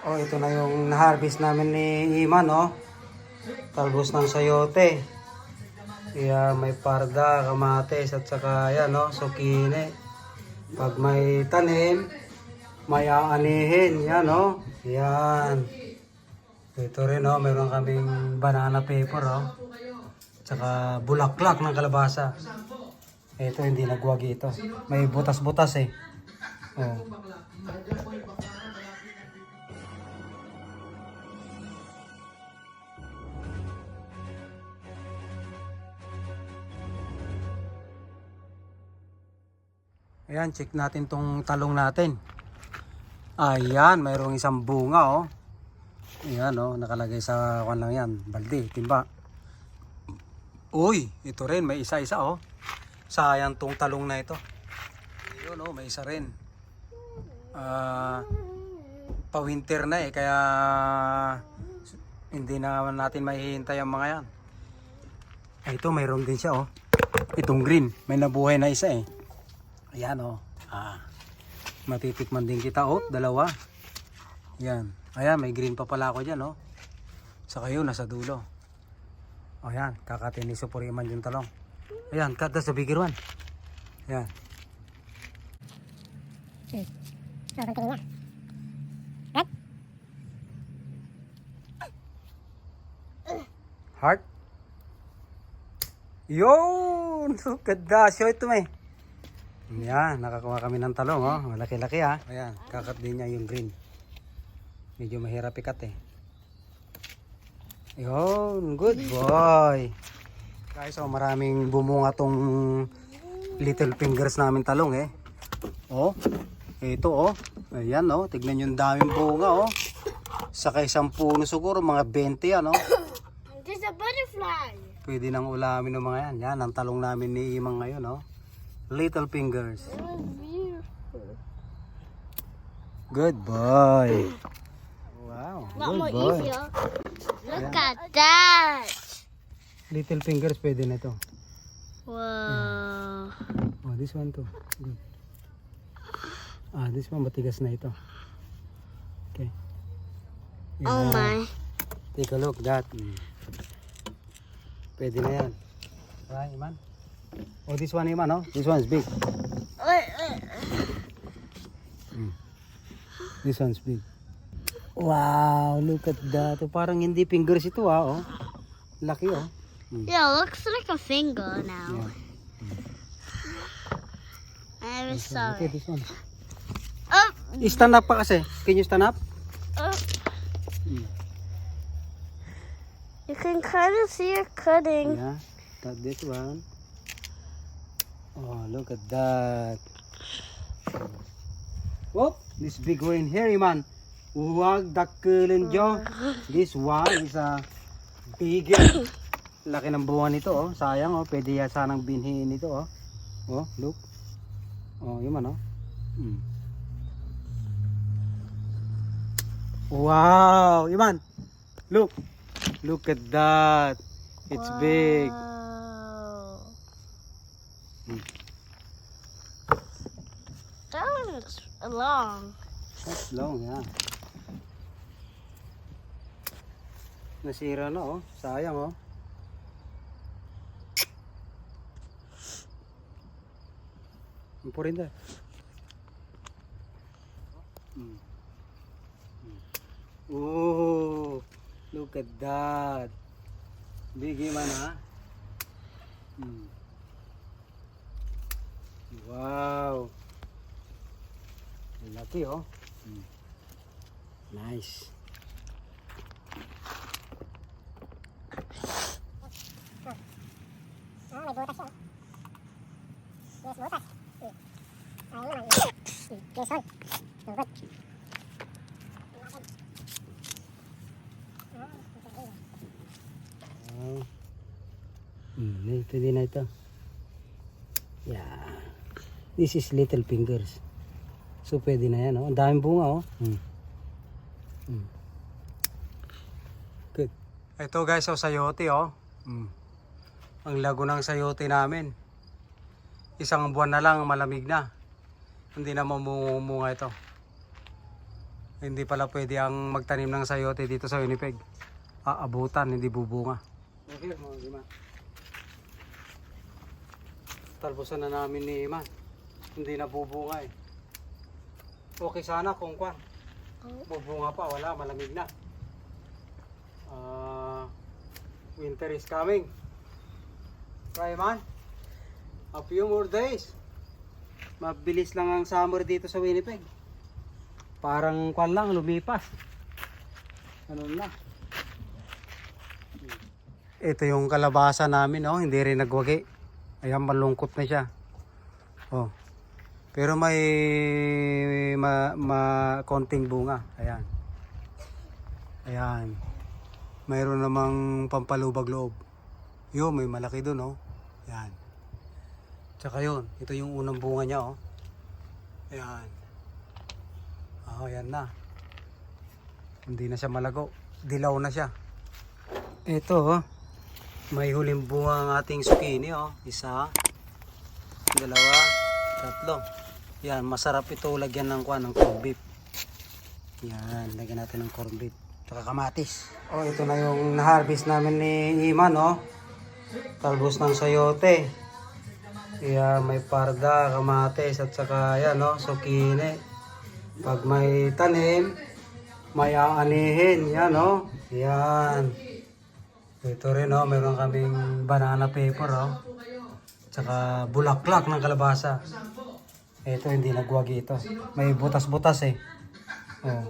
Oh, ito na yung na-harvest namin ni Iman, oh. Talbos ng sayote. Kaya may parda, kamatis at saka yan, oh, sukine. Pag may tanim, may aanihin. Yan, oh. Yan. Ito rin, oh, meron kaming banana paper, oh. Tsaka bulaklak ng kalabasa. Ito hindi nagwagi ito. May butas-butas eh. Oh. Ayan, check natin tong talong natin. Ayan, mayroong isang bunga, oh. Ayan, oh, nakalagay sa kwan lang yan, balde, timba. Uy, ito rin, may isa-isa, oh. Sayang tong talong na ito. Ayun, oh, may isa rin. Pa-winter na eh, kaya hindi naman natin mahihintay ang mga yan. Ay, ito, mayroon din siya, oh. Itong green, may nabuhay na isa eh. Ayan, oh. Matitikman din kita, oh, dalawa. Ayan. Ayan, may green pa pala ako dyan, oh. Saka yun, nasa dulo. Ayan, kakatin ni Supuriman yung talong. Ayan, cut the bigger one. Ayan. Heart. Yun! Ganda. Show ito may. Ayan, nakakuha kami ng talong, oh. Malaki-laki, ha. Ayan, kakat din niya yung green. Medyo mahirap ikat eh. Yun, good boy. Guys, oh, maraming bumunga tong little fingers namin talong eh. Oh, ito oh. Ayan oh, tignan yung daming bunga oh. Saka isang puno siguro, mga 20 yan oh. There's a butterfly. Pwede nang ulamin ng mga yan. Yan, ang talong namin ni Imang ngayon oh. Little fingers. Good boy. Wow, Not good more boy. easier. Look at that. Little fingers pwede na ito. Wow. Oh, this one too. Good. This one matigas na ito. Okay. Oh Yeah. my. Take a look that. Pwede na yan. Right, Iman? Oh, this one, Iman, oh. This one is big. This one's big. Wow, look at that. Oh, parang hindi fingers ito, oh. Laki, oh. Yeah, looks like a finger now. Yeah. I'm This one. Okay, sorry. this one. Oh, Stand up pa kasi. Can you stand up? oh. You can kind of see it cutting. Yeah, got this one. Oh, look at that. Whoop, this big one here, Iman. Huwag dakulin dyo. This one is a bigger. Laki ng bunga nito, oh. Sayang, oh. Pwede yan sanang binhiin nito, oh. Oh, look. Oh, Iman, oh. Wow, Iman. Look. Look at that. It's big. Wow. That one's long. That's long, yeah. Nasira na, oh. Sayang, oh. Ang purinda. Oh, look at that. Big man, ha? Wow. Laki, oh. Nice. May butas siya. Yes, butas. Ayun naman. Yes, all. Good. Ito din na ito. Yeah. This is little fingers. So pwede na yan, oh. Ang daming bunga, oh. Good. Ito guys, oh, sayote, oh. Ang lago ng sayote namin. Isang buwan na lang, malamig na. Hindi na mamumunga ito. Hindi pala pwede ang magtanim ng sayote dito sa Winnipeg. Aabutan, hindi bubunga. Okay, mga Ima. Talbusan na namin ni Iman. Hindi na bubunga eh. Okay sana kung kwan. Bubunga pa, wala, malamig na. Winter is coming. Right, man? A few more days. Mabilis lang ang summer dito sa Winnipeg. Parang kwan lang, lumipas. Ano na? Ito yung kalabasa namin, oh. Hindi rin nagwagi. Ayan, malungkot na siya. Oh. Pero may konting bunga. Ayan. Ayan. Mayroon namang pampalubag loob. Yun, may malaki dun, oh. Ayan. Tsaka yun, ito yung unang bunga niya, oh. Ayan. Oh, ayan na. Hindi na siya malago. Dilaw na siya. Ito, oh. May huling bunga ang ating zucchini, oh. Isa, dalawa, tatlo. Yan, masarap ito lagyan ng kwan, ng corned beef. Yan, lagyan natin ng corned beef. Tsaka kamatis. Oh, ito na yung na-harvest namin ni Iman, oh. Talbos ng sayote. Yan, may parda, kamatis, at saka yan, oh, zucchini. Pag may tanim, may aanihin. Yan, oh. Yan. Ito rin, oh, meron kaming banana paper, oh. Tsaka bulaklak ng kalabasa. Ito hindi nagwagi ito. May butas-butas eh. Oh.